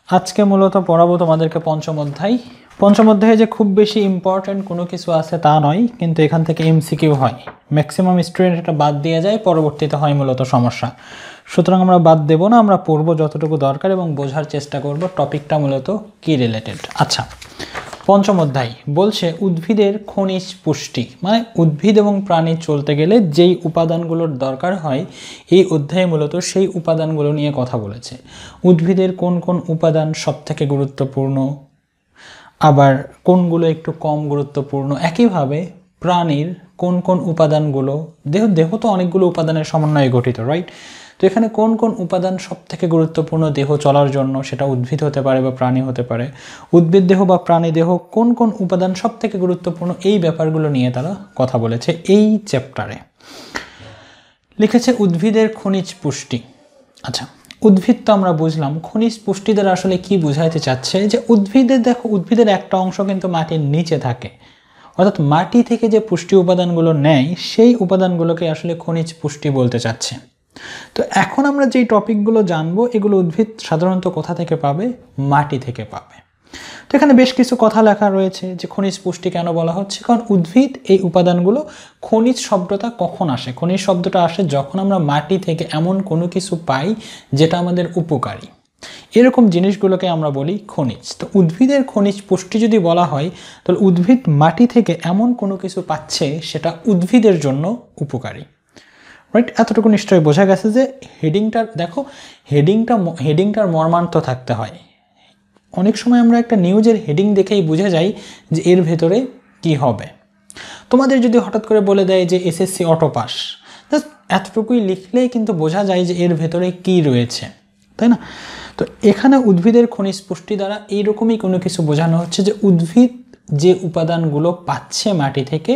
আজকে মূলত পড়াবো তোমাদেরকে পঞ্চম অধ্যায়। পঞ্চম অধ্যায়ে যে খুব বেশি ইম্পর্টেন্ট কোনো কিছু আছে তা নয়, কিন্তু এখান থেকে এমসিকিউ হয়, ম্যাক্সিমাম স্টুডেন্ট এটা বাদ দিয়ে যায়, পরবর্তীতে হয় মূলত সমস্যা। সুতরাং আমরা বাদ দেব না, আমরা পড়বো যতটুকু দরকার এবং বোঝার চেষ্টা করব টপিকটা মূলত কি রিলেটেড। আচ্ছা, পঞ্চম অধ্যায় বলছে উদ্ভিদের খনিজ পুষ্টি, মানে উদ্ভিদ এবং প্রাণী চলতে গেলে যেই উপাদানগুলোর দরকার হয় এই অধ্যায়ে মূলত সেই উপাদানগুলো নিয়ে কথা বলেছে। উদ্ভিদের কোন কোন উপাদান সবথেকে গুরুত্বপূর্ণ, আবার কোনগুলো একটু কম গুরুত্বপূর্ণ, একইভাবে প্রাণীর কোন কোন উপাদানগুলো, দেহ তো অনেকগুলো উপাদানের সমন্বয়ে গঠিত, রাইট? তো এখানে কোন কোন উপাদান সবথেকে গুরুত্বপূর্ণ দেহ চলার জন্য, সেটা উদ্ভিদ হতে পারে বা প্রাণী হতে পারে, উদ্ভিদ দেহ বা প্রাণী দেহ কোন কোন উপাদান সবথেকে গুরুত্বপূর্ণ, এই ব্যাপারগুলো নিয়ে তারা কথা বলেছে এই চ্যাপ্টারে। লিখেছে উদ্ভিদের খনিজ পুষ্টি। আচ্ছা, উদ্ভিদ তো আমরা বুঝলাম, খনিজ পুষ্টি দ্বারা আসলে কি বোঝাইতে চাচ্ছে যে উদ্ভিদের, দেখো উদ্ভিদের একটা অংশ কিন্তু মাটির নিচে থাকে, অর্থাৎ মাটি থেকে যে পুষ্টি উপাদানগুলো নেয় সেই উপাদানগুলোকে আসলে খনিজ পুষ্টি বলতে চাচ্ছে। তো এখন আমরা যেই টপিকগুলো জানবো এগুলো উদ্ভিদ সাধারণত কোথা থেকে পাবে? মাটি থেকে পাবে। তো এখানে বেশ কিছু কথা লেখা রয়েছে যে খনিজ পুষ্টি কেন বলা হচ্ছে, কারণ উদ্ভিদ এই উপাদানগুলো, খনিজ শব্দটা কখন আসে? খনিজ শব্দটা আসে যখন আমরা মাটি থেকে এমন কোনো কিছু পাই যেটা আমাদের উপকারী, এরকম জিনিসগুলোকে আমরা বলি খনিজ। তো উদ্ভিদের খনিজ পুষ্টি যদি বলা হয় তাহলে উদ্ভিদ মাটি থেকে এমন কোনো কিছু পাচ্ছে সেটা উদ্ভিদের জন্য উপকারী, রাইট? এতটুকু নিশ্চয়ই বোঝা গেছে যে হেডিংটার, দেখো হেডিংটার মর্মার্থ থাকতে হয়। অনেক সময় আমরা একটা নিউজের হেডিং দেখেই বুঝে যাই যে এর ভেতরে কি হবে। তোমাদের যদি হঠাৎ করে বলে দেয় যে এসএসসি অটো পাস, এতটুকুই লিখলেই কিন্তু বোঝা যায় যে এর ভেতরে কি রয়েছে, তাই না? তো এখানে উদ্ভিদের খনিজ পুষ্টি দ্বারা এইরকমই কোনো কিছু বোঝানো হচ্ছে যে উদ্ভিদ যে উপাদানগুলো পাচ্ছে মাটি থেকে,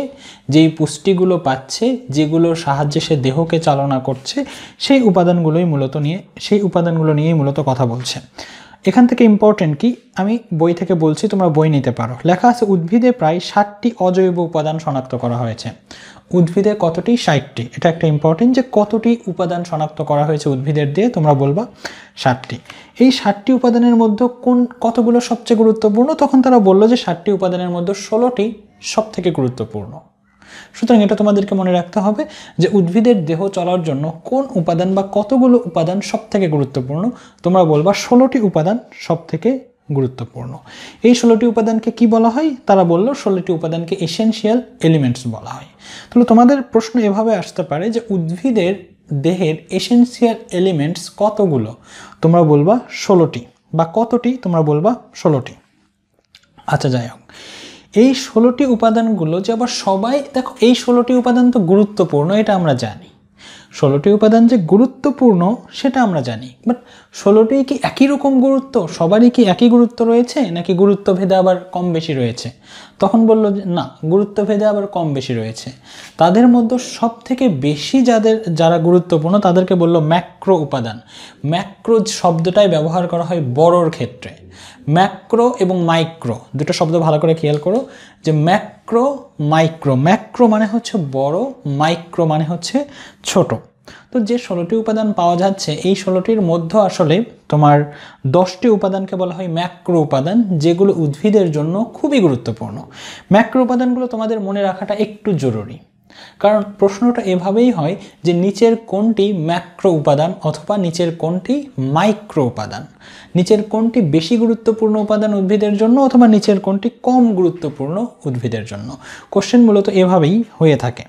যেই পুষ্টিগুলো পাচ্ছে, যেগুলোর সাহায্যে সে দেহকে চালনা করছে, সেই উপাদানগুলো নিয়েই মূলত কথা বলছে। এখান থেকে ইম্পর্টেন্ট কি, আমি বই থেকে বলছি, তোমরা বই নিতে পারো। লেখা আছে উদ্ভিদে প্রায় 60টি অজৈব উপাদান শনাক্ত করা হয়েছে। উদ্ভিদে কতটি? 60টি। এটা একটা ইম্পর্টেন্ট যে কতটি উপাদান শনাক্ত করা হয়েছে উদ্ভিদের দিয়ে, তোমরা বলবা 60টি। এই 60টি উপাদানের মধ্যে কতগুলো সবচেয়ে গুরুত্বপূর্ণ? তখন তারা বললো যে 60টি উপাদানের মধ্যে 16টি সব থেকে গুরুত্বপূর্ণ। সুতরাং এটা তোমাদেরকে মনে রাখতে হবে যে উদ্ভিদের দেহ চলার জন্য কোন উপাদান বা কতগুলো উপাদান সব থেকে গুরুত্বপূর্ণ। তোমরা বলবা 16টি উপাদান সব থেকে গুরুত্বপূর্ণ। এই 16টি উপাদানকে কি বলা হয়? তারা বললো 16টি উপাদানকে এসেনশিয়াল এলিমেন্টস বলা হয়। তাহলে তোমাদের প্রশ্ন এভাবে আসতে পারে যে উদ্ভিদের দেহের এসেনশিয়াল এলিমেন্টস কতগুলো? তোমরা বলবা 16টি, বা কতটি? তোমরা বলবা 16টি। আচ্ছা, যাই হোক, এই 16টি উপাদানগুলো যে আবার সবাই, দেখো এই 16টি উপাদান তো গুরুত্বপূর্ণ, এটা আমরা জানি। 16টি উপাদান যে গুরুত্বপূর্ণ সেটা আমরা জানি, বাট 16টি কি একই রকম গুরুত্ব? সবারই কি একই গুরুত্ব রয়েছে, নাকি গুরুত্ব ভেদে আবার কম বেশি রয়েছে? তখন বললো যে না, গুরুত্ব ভেদে আবার কম বেশি রয়েছে। তাদের মধ্যে সব থেকে বেশি যারা গুরুত্বপূর্ণ তাদেরকে বললো ম্যাক্রো উপাদান। ম্যাক্রো শব্দটাই ব্যবহার করা হয় বড়র ক্ষেত্রে। ম্যাক্রো এবং মাইক্রো দুটো শব্দ ভালো করে খেয়াল করো, যে ম্যাক্রো মাইক্রো। ম্যাক্রো মানে হচ্ছে বড়, মাইক্রো মানে হচ্ছে ছোট। তো যে 16টি উপাদান পাওয়া যাচ্ছে এই 16টির মধ্যে আসলে তোমার 10টি উপাদানকে বলা হয় ম্যাক্রো উপাদান, যেগুলো উদ্ভিদের জন্য খুবই গুরুত্বপূর্ণ। ম্যাক্রো উপাদানগুলো তোমাদের মনে রাখাটা একটু জরুরি, কারণ প্রশ্নটা এভাবেই হয় যে নিচের কোনটি ম্যাক্রো উপাদান অথবা নিচের কোনটি মাইক্রো উপাদান, নিচের কোনটি বেশি গুরুত্বপূর্ণ উপাদান উদ্ভিদের জন্য অথবা নিচের কোনটি কম গুরুত্বপূর্ণ উদ্ভিদের জন্য। কোশ্চেন মূলত এভাবেই হয়ে থাকে।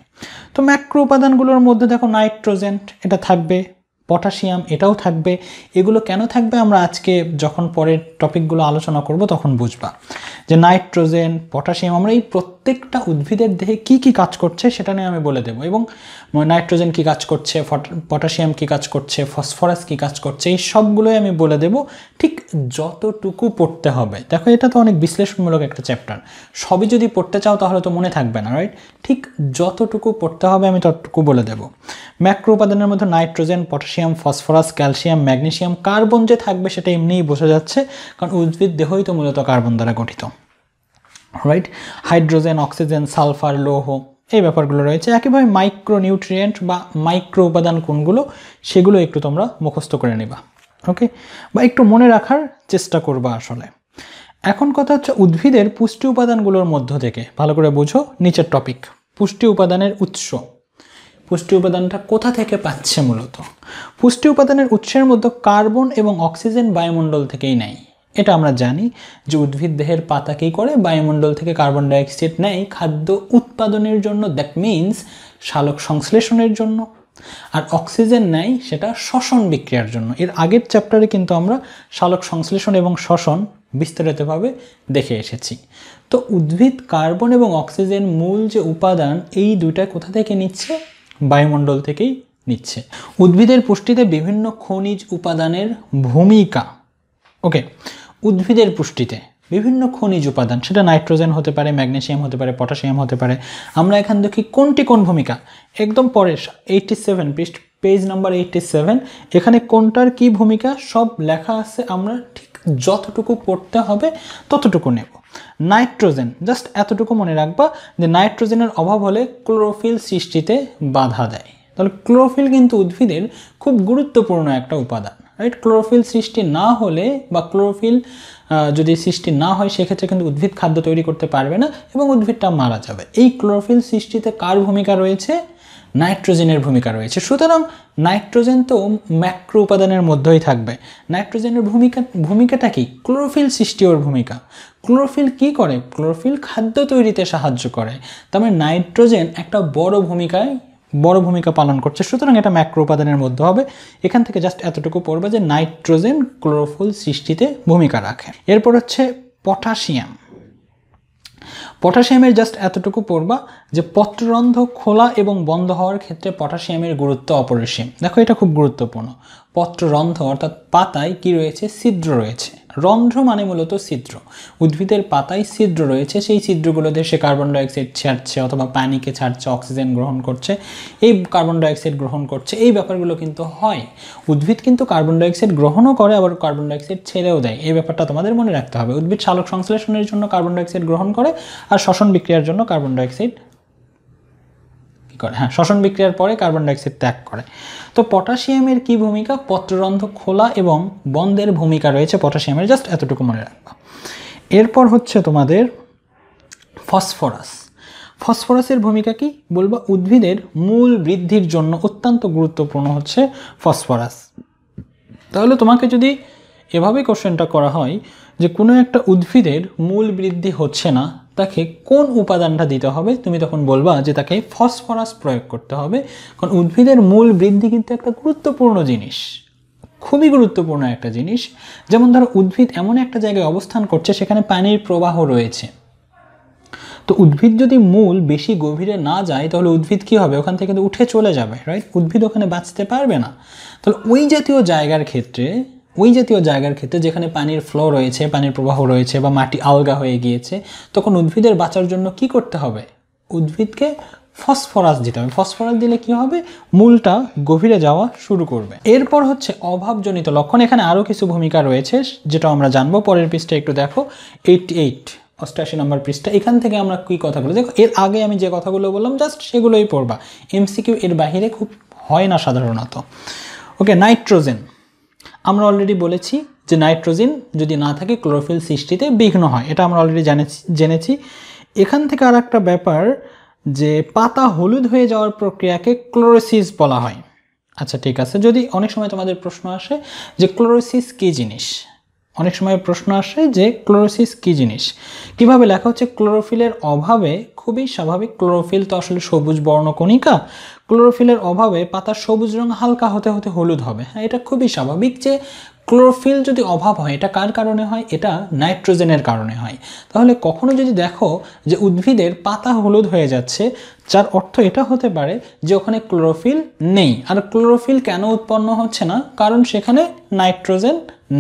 তো ম্যাক্রো উপাদানগুলোর মধ্যে দেখো নাইট্রোজেন এটা থাকবে, পটাশিয়াম এটাও থাকবে। এগুলো কেন থাকবে আমরা আজকে যখন পরের টপিকগুলো আলোচনা করব তখন বুঝবা যে নাইট্রোজেন, পটাশিয়াম, আমরা এই প্রত্যেকটা উদ্ভিদের দেহে কি কি কাজ করছে সেটা নিয়ে আমি বলে দেবো। এবং নাইট্রোজেন কি কাজ করছে, পটাশিয়াম কি কাজ করছে, ফসফরাস কি কাজ করছে, এই সবগুলোই আমি বলে দেব। ঠিক যতটুকু পড়তে হবে, দেখো এটা তো অনেক বিশ্লেষণমূলক একটা চ্যাপ্টার, সবই যদি পড়তে চাও তাহলে তো মনে থাকবে না, রাইট? ঠিক যতটুকু পড়তে হবে আমি ততটুকু বলে দেব। ম্যাক্রো উপাদানের মধ্যে nitrogen, potassium, phosphorus, calcium, magnesium, carbon যে থাকবে সেটা এমনিই বোঝা যাচ্ছে, কারণ উদ্ভিদ দেহই তো মূলত কার্বন দ্বারা গঠিত, রাইট? হাইড্রোজেন, অক্সিজেন, সালফার, লৌহ, এই ব্যাপারগুলো রয়েছে। একইভাবে মাইক্রো নিউট্রিয়েন্ট বা মাইক্রো উপাদান কোনগুলো সেগুলো একটু তোমরা মুখস্থ করে নিবা। ওকে, বা একটু মনে রাখার চেষ্টা করবা আসলে। এখন কথা হচ্ছে উদ্ভিদের পুষ্টি উপাদানগুলোর মধ্য থেকে ভালো করে বুঝো নিচের টপিক, পুষ্টি উপাদানের উৎস। পুষ্টি উপাদানটা কোথা থেকে পাচ্ছে মূলত? পুষ্টি উপাদানের উৎসের মধ্যে কার্বন এবং অক্সিজেন বায়ুমণ্ডল থেকেই নেয়। এটা আমরা জানি যে উদ্ভিদ দেহের পাতা কী করে, বায়ুমণ্ডল থেকে কার্বন ডাইঅক্সাইড নেয় খাদ্য উৎপাদনের জন্য, দ্যাট মিনস সালোক সংশ্লেষণের জন্য, আর অক্সিজেন নেয় সেটা শ্বসন বিক্রিয়ার জন্য। এর আগের চ্যাপ্টারে কিন্তু আমরা সালোক সংশ্লেষণ এবং শ্বসন বিস্তারিতভাবে দেখে এসেছি। তো উদ্ভিদ কার্বন এবং অক্সিজেন মূল যে উপাদান, এই দুইটা কোথা থেকে নিচ্ছে? বায়ুমণ্ডল থেকেই নিচ্ছে। উদ্ভিদের পুষ্টিতে বিভিন্ন খনিজ উপাদানের ভূমিকা। ওকে, উদ্ভিদের পুষ্টিতে বিভিন্ন খনিজ উপাদান, সেটা নাইট্রোজেন হতে পারে, ম্যাগনেসিয়াম হতে পারে, পটাশিয়াম হতে পারে। আমরা এখান দেখি কোনটি কোন ভূমিকা, একদম পরের 87 পেজ নাম্বার 87, এখানে কোনটার কি ভূমিকা সব লেখা আছে। আমরা ঠিক যতটুকু পড়তে হবে ততটুকু নেব। নাইট্রোজেন, জাস্ট এতটুকু মনে রাখবা যে নাইট্রোজেনের অভাব হলে ক্লোরোফিল সৃষ্টিতে বাধা দেয়। তাহলে ক্লোরোফিল কিন্তু উদ্ভিদের খুব গুরুত্বপূর্ণ একটা উপাদান, রাইট? ক্লোরোফিল সৃষ্টি না হলে বা ক্লোরোফিল যদি সৃষ্টি না হয় সেক্ষেত্রে কিন্তু উদ্ভিদ খাদ্য তৈরি করতে পারবে না এবং উদ্ভিদটা মারা যাবে। এই ক্লোরোফিল সৃষ্টিতে কার ভূমিকা রয়েছে? নাইট্রোজেনের ভূমিকা রয়েছে। সুতরাং নাইট্রোজেন তো ম্যাক্রো উপাদানের মধ্যেই থাকবে। নাইট্রোজেনের ভূমিকাটা কি? ক্লোরোফিল সৃষ্টি ওর ভূমিকা। ক্লোরোফিল কি করে? ক্লোরোফিল খাদ্য তৈরিতে সাহায্য করে। তার মানে নাইট্রোজেন একটা বড় ভূমিকা পালন করছে। সুতরাং এটা ম্যাক্রো উপাদানের মধ্যে হবে। এখান থেকে জাস্ট এতটুকু পড়বে যে নাইট্রোজেন ক্লোরোফিল সৃষ্টিতে ভূমিকা রাখে। এরপর হচ্ছে পটাশিয়াম। পটাশিয়ামের জাস্ট এতটুকু পড়বা যে পত্ররন্ধ্র খোলা এবং বন্ধ হওয়ার ক্ষেত্রে পটাশিয়ামের গুরুত্ব অপরিসীম। দেখো এটা খুব গুরুত্বপূর্ণ। পত্ররন্ধ্র অর্থাৎ পাতায় কি রয়েছে? ছিদ্র রয়েছে। রন্ধ্র মানে মূলত ছিদ্র। উদ্ভিদের পাতায় ছিদ্র রয়েছে, সেই ছিদ্রগুলো দিয়ে সে কার্বন ডাইঅক্সাইড ছাড়ছে অথবা পানিকে ছাড়ছে, অক্সিজেন গ্রহণ করছে, এই কার্বন ডাইঅক্সাইড গ্রহণ করছে, এই ব্যাপারগুলো কিন্তু হয়। উদ্ভিদ কিন্তু কার্বন ডাইঅক্সাইড গ্রহণও করে আবার কার্বন ডাইঅক্সাইড ছেড়েও দেয়। এই ব্যাপারটা তোমাদের মনে রাখতে হবে। উদ্ভিদ সালোক সংশ্লেষণের জন্য কার্বন ডাইঅক্সাইড গ্রহণ করে আর শ্বসন বিক্রিয়ার জন্য কার্বন ডাইঅক্সাইড করে, শ্বসন বিক্রিয়ার পরে কার্বন ডাইঅক্সাইড ত্যাগ করে। তো পটাশিয়ামের কি ভূমিকা? পত্ররন্ধ্র খোলা এবং বন্ধের ভূমিকা রয়েছে পটাশিয়ামের, জাস্ট এতটুকু মনে রাখবা। এরপর হচ্ছে তোমাদের ফসফরাস। ফসফরাসের ভূমিকা কি বলবা? উদ্ভিদের মূল বৃদ্ধির জন্য অত্যন্ত গুরুত্বপূর্ণ হচ্ছে ফসফরাস। তাহলে তোমাকে যদি এভাবে কোশ্চেনটা করা হয় যে কোনো একটা উদ্ভিদের মূল বৃদ্ধি হচ্ছে না, তাকে কোন উপাদানটা দিতে হবে, তুমি তখন বলবা যে তাকে ফসফরাস প্রয়োগ করতে হবে। কারণ উদ্ভিদের মূল বৃদ্ধি কিন্তু একটা গুরুত্বপূর্ণ জিনিস, খুবই গুরুত্বপূর্ণ একটা জিনিস। যেমন ধরো উদ্ভিদ এমন একটা জায়গায় অবস্থান করছে সেখানে পানির প্রবাহ রয়েছে, তো উদ্ভিদ যদি মূল বেশি গভীরে না যায় তাহলে উদ্ভিদ কি হবে? ওখান থেকে কিন্তু উঠে চলে যাবে, রাইট? উদ্ভিদ ওখানে বাঁচতে পারবে না। তাহলে ওই জাতীয় জায়গার ক্ষেত্রে যেখানে পানির ফ্লো রয়েছে, পানির প্রবাহ রয়েছে বা মাটি আলগা হয়ে গিয়েছে, তখন উদ্ভিদের বাঁচার জন্য কি করতে হবে? উদ্ভিদকে ফসফরাস দিতে হবে। ফসফরাস দিলে কি হবে? মূলটা গভীরে যাওয়া শুরু করবে। এরপর হচ্ছে অভাবজনিত লক্ষণ। এখানে আরও কিছু ভূমিকা রয়েছে যেটা আমরা জানবো। পরের পৃষ্ঠা একটু দেখো, 88 নম্বর পৃষ্ঠা। এখান থেকে আমরা কি কথাগুলো দেখো, এর আগে আমি যে কথাগুলো বললাম জাস্ট সেগুলোই পড়বা। এমসিকিউ এর বাহিরে খুব হয় না সাধারণত। ওকে, নাইট্রোজেন। আমরা অলরেডি বলেছি যে নাইট্রোজেন যদি না থাকে ক্লোরোফিল সৃষ্টিতে বিঘ্ন হয়, এটা আমরা অলরেডি জেনেছি। এখান থেকে আর একটা ব্যাপার যে পাতা হলুদ হয়ে যাওয়ার প্রক্রিয়াকে ক্লোরোসিস বলা হয়। আচ্ছা ঠিক আছে, যদি অনেক সময় তোমাদের প্রশ্ন আসে যে ক্লোরোসিস কী জিনিস, অনেক সময় প্রশ্ন আসে যে ক্লোরোসিস কী জিনিস, কীভাবে লেখা হচ্ছে? ক্লোরোফিলের অভাবে, খুবই স্বাভাবিক, ক্লোরোফিল তো আসলে সবুজ বর্ণকণিকা, ক্লোরোফিলের অভাবে পাতার সবুজ রং হালকা হতে হতে হলুদ হবে। হ্যাঁ, এটা খুবই স্বাভাবিক যে ক্লোরোফিল যদি অভাব হয়, এটা কার কারণে হয়? এটা নাইট্রোজেনের কারণে হয়। তাহলে কখনো যদি দেখো যে উদ্ভিদের পাতা হলুদ হয়ে যাচ্ছে, যার অর্থ এটা হতে পারে যে ওখানে ক্লোরোফিল নেই। আর ক্লোরোফিল কেন উৎপন্ন হচ্ছে না? কারণ সেখানে নাইট্রোজেন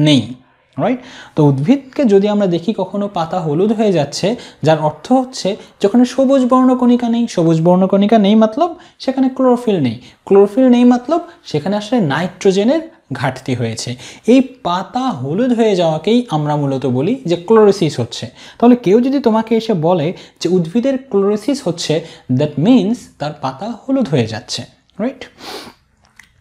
নেই, রাইট? তো উদ্ভিদকে যদি আমরা দেখি কখনো পাতা হলুদ হয়ে যাচ্ছে, যার অর্থ হচ্ছে যখন সবুজ বর্ণকণিকা নেই, সবুজ বর্ণকণিকা নেই মতলব সেখানে ক্লোরোফিল নেই, ক্লোরোফিল নেই মতলব সেখানে আসলে নাইট্রোজেনের ঘাটতি হয়েছে। এই পাতা হলুদ হয়ে যাওয়াকেই আমরা মূলত বলি যে ক্লোরোসিস হচ্ছে। তাহলে কেউ যদি তোমাকে এসে বলে যে উদ্ভিদের ক্লোরোসিস হচ্ছে, দ্যাট মিনস তার পাতা হলুদ হয়ে যাচ্ছে, রাইট?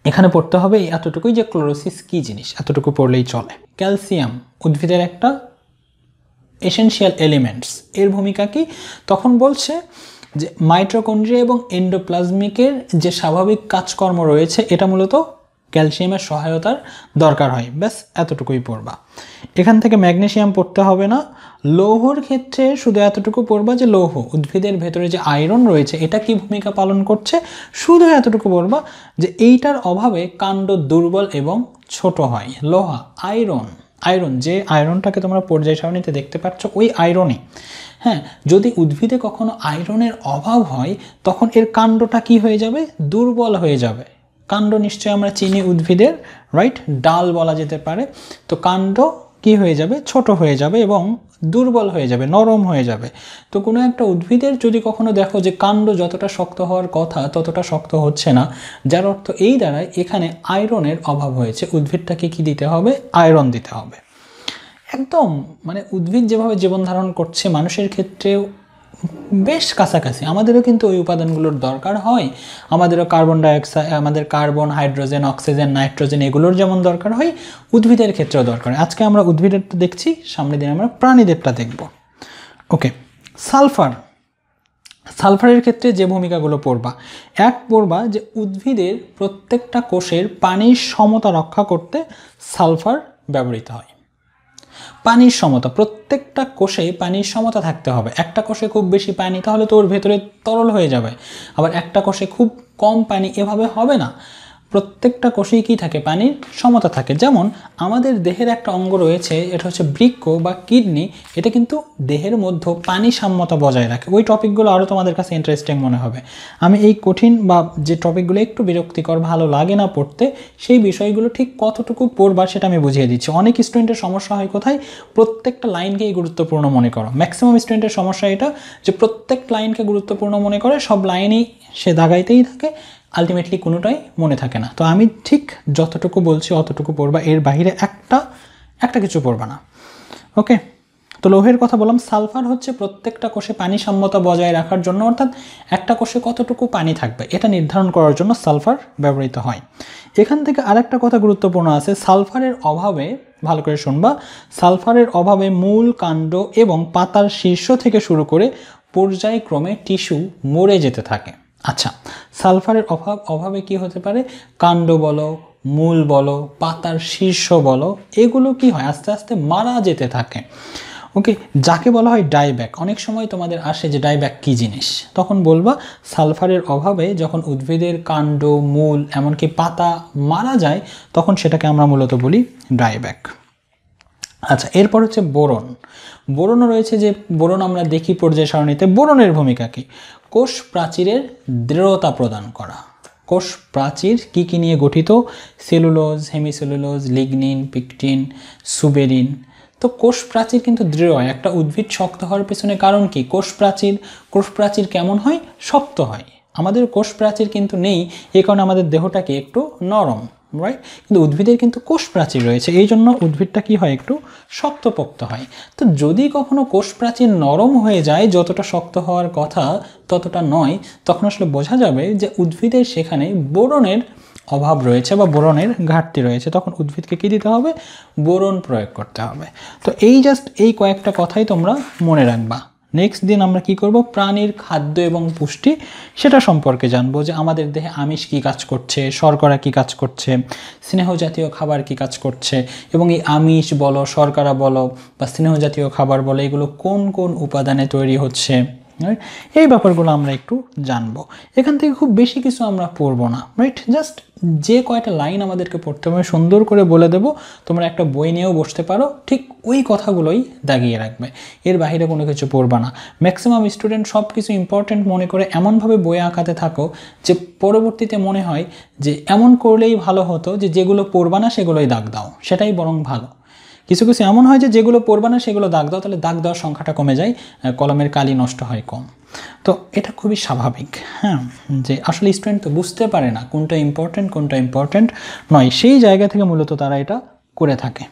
এখানে পড়তে হবে এতটুকুই যে ক্লোরোসিস কী জিনিস, এতটুকু পড়লেই চলে। ক্যালসিয়াম উদ্ভিদের একটা এসেনশিয়াল এলিমেন্টস, এর ভূমিকা কি? তখন বলছে যে মাইটোকন্ড্রিয়া এবং এন্ডোপ্লাজমিকের যে স্বাভাবিক কাজকর্ম রয়েছে এটা মূলত ক্যালসিয়ামের সহায়তার দরকার হয়। ব্যাস এতটুকুই পড়বা। এখান থেকে ম্যাগনেসিয়াম পড়তে হবে না। লৌহর ক্ষেত্রে শুধু এতটুকু পড়বা যে লৌহ উদ্ভিদের ভেতরে যে আয়রন রয়েছে এটা কি ভূমিকা পালন করছে, শুধু এতটুকু পড়বা যে এইটার অভাবে কাণ্ড দুর্বল এবং ছোট হয়। লোহা, আয়রন যে আয়রনটাকে তোমরা পর্যায় সারণীতে দেখতে পাচ্ছ ওই আয়রনই। হ্যাঁ, যদি উদ্ভিদে কখনো আয়রনের অভাব হয় তখন এর কাণ্ডটা কি হয়ে যাবে? দুর্বল হয়ে যাবে। কাণ্ড নিশ্চয়ই আমরা চিনি উদ্ভিদের, রাইট? ডাল বলা যেতে পারে। তো কাণ্ড কি হয়ে যাবে? ছোট হয়ে যাবে এবং দুর্বল হয়ে যাবে, নরম হয়ে যাবে। তো কোনো একটা উদ্ভিদের যদি কখনো দেখো যে কাণ্ড যতটা শক্ত হওয়ার কথা ততটা শক্ত হচ্ছে না, যার অর্থ এই দ্বারায় এখানে আয়রনের অভাব হয়েছে। উদ্ভিদটাকে কি দিতে হবে? আয়রন দিতে হবে। একদম মানে উদ্ভিদ যেভাবে জীবন ধারণ করছে মানুষের ক্ষেত্রেও বেশ কাছাকাছি। আমাদেরও কিন্তু ওই উপাদানগুলোর দরকার হয়। আমাদেরও কার্বন ডাইঅক্সাইড, আমাদের কার্বন, হাইড্রোজেন, অক্সিজেন, নাইট্রোজেন এগুলোর যেমন দরকার হয় উদ্ভিদের ক্ষেত্রেও দরকার। আজকে আমরা উদ্ভিদেরটা দেখছি, সামনের দিন আমরা প্রাণীদেরটা দেখব। ওকে, সালফারের ক্ষেত্রে যে ভূমিকাগুলো পড়বা, পড়বা যে উদ্ভিদের প্রত্যেকটা কোষের পানির সমতা রক্ষা করতে সালফার ব্যবহৃত হয়। পানির সমতা, প্রত্যেকটা কোষে পানির সমতা থাকতে হবে। একটা কোষে খুব বেশি পানি তাহলে তো ওর ভেতরে তরল হয়ে যাবে, আবার একটা কোষে খুব কম পানি, এভাবে হবে না। প্রত্যেকটা কোষেই কি থাকে? পানির সমতা থাকে। যেমন আমাদের দেহের একটা অঙ্গ রয়েছে, এটা হচ্ছে বৃক্ক বা কিডনি, এটা কিন্তু দেহের মধ্যে পানি সাম্যতা বজায় রাখে। ওই টপিকগুলো আরও তোমাদের কাছে ইন্টারেস্টিং মনে হবে। আমি এই কঠিন বা যে টপিকগুলো একটু বিরক্তিকর, ভালো লাগে না পড়তে, সেই বিষয়গুলো ঠিক কতটুকু পড়বা সেটা আমি বুঝিয়ে দিচ্ছি। অনেক স্টুডেন্টের সমস্যা হয় কোথায়? প্রত্যেকটা লাইনকেই গুরুত্বপূর্ণ মনে করো। ম্যাক্সিমাম স্টুডেন্টের সমস্যা এটা যে প্রত্যেক লাইনকে গুরুত্বপূর্ণ মনে করে, সব লাইনেই সে দাগাইতেই থাকে, আলটিমেটলি কোনোটাই মনে থাকে না। তো আমি ঠিক যতটুকু বলছি অতটুকু পড়বা, এর বাইরে একটা কিছু পড়বা না। ওকে, তো লৌহের কথা বললাম। সালফার হচ্ছে প্রত্যেকটা কোষে পানি সাম্যতা বজায় রাখার জন্য, অর্থাৎ একটা কোষে কতটুকু পানি থাকবে এটা নির্ধারণ করার জন্য সালফার ব্যবহৃত হয়। এখান থেকে আরেকটা কথা গুরুত্বপূর্ণ আছে, সালফারের অভাবে, ভালো করে শুনবা, সালফারের অভাবে মূল, কাণ্ড এবং পাতার শীর্ষ থেকে শুরু করে পর্যায়ক্রমে টিস্যু মরে যেতে থাকে। আচ্ছা, সালফারের অভাবে কি হতে পারে? কাণ্ড বলো, মূল বলো, পাতার শীর্ষ বলো, এগুলো কি হয়? আস্তে আস্তে মারা যেতে থাকে। ওকে, যাকে বলা হয় ডাইব্যাক। অনেক সময় তোমাদের আসে যে ডাইব্যাক কী জিনিস, তখন বলবা সালফারের অভাবে যখন উদ্ভিদের কাণ্ড, মূল, এমনকি পাতা মারা যায় তখন সেটাকে আমরা মূলত বলি ডাইব্যাক। আচ্ছা, এরপর হচ্ছে বোরন। বোরনও রয়েছে, যে বোরন আমরা দেখি পর্যায় সারণীতে। বোরনের ভূমিকা কি? কোষ প্রাচীরের দৃঢ়তা প্রদান করা। কোষ প্রাচীর কি কি নিয়ে গঠিত? Cellulose, hemicellulose, lignin, pectin, suberin. তো কোষ প্রাচীর কিন্তু দৃঢ় হয়। একটা উদ্ভিদ শক্ত হওয়ার পেছনে কারণ কি? কোষ প্রাচীর কেমন হয়? শক্ত হয়। আমাদের কোষ প্রাচীর কিন্তু নেই, এই কারণে আমাদের দেহটাকে একটু নরম, রাইট? কিন্তু উদ্ভিদের কিন্তু কোষ প্রাচীর রয়েছে, এই জন্য উদ্ভিদটা কি হয়? একটু শক্তপোক্ত হয়। তো যদি কখনো কোষ প্রাচীর নরম হয়ে যায়, যতটা শক্ত হওয়ার কথা ততটা নয়, তখন আসলে বোঝা যাবে যে উদ্ভিদের সেখানে বোরনের অভাব রয়েছে বা বোরনের ঘাটতি রয়েছে। তখন উদ্ভিদকে কী দিতে হবে? বোরন প্রয়োগ করতে হবে। তো এই কয়েকটা কথাই তোমরা মনে রাখবা। নেক্সট দিন আমরা কি করব? প্রাণীর খাদ্য এবং পুষ্টি সেটা সম্পর্কে জানবো, যে আমাদের দেহে আমিষ কী কাজ করছে, শর্করা কী কাজ করছে, স্নেহ জাতীয় খাবার কী কাজ করছে, এবং এই আমিষ বলো, শর্করা বলো বা স্নেহ জাতীয় খাবার বলো, এগুলো কোন কোন উপাদানে তৈরি হচ্ছে, এই ব্যাপারগুলো আমরা একটু জানবো। এখান থেকে খুব বেশি কিছু আমরা পড়বো না, রাইট? জাস্ট যে কয়টা লাইন আমাদেরকে পড়তে হবে সুন্দর করে বলে দেব, তোমরা একটা বই নিয়েও বসতে পারো, ঠিক ওই কথাগুলোই দাগিয়ে রাখবে, এর বাইরে কোনো কিছু পড়বা না। ম্যাক্সিমাম স্টুডেন্ট সব কিছু ইম্পর্টেন্ট মনে করে এমনভাবে বই আঁকাতে থাকো যে পরবর্তীতে মনে হয় যে এমন করলেই ভালো হতো, যে যেগুলো পড়বা না সেগুলোই দাগ দাও, সেটাই বরং ভালো। কিছু কিছু এমন হয় যে যেগুলো পড়বা না সেগুলো দাগ দাও, তাহলে দাগ দেওয়ার সংখ্যাটা কমে যায়, কলমের কালি নষ্ট হয় কম। তো এটা খুবই স্বাভাবিক, হ্যাঁ, যে আসলে স্টুডেন্ট তো বুঝতে পারে না কোনটা ইম্পর্টেন্ট নয়, সেই জায়গা থেকে মূলত তারা এটা করে থাকে।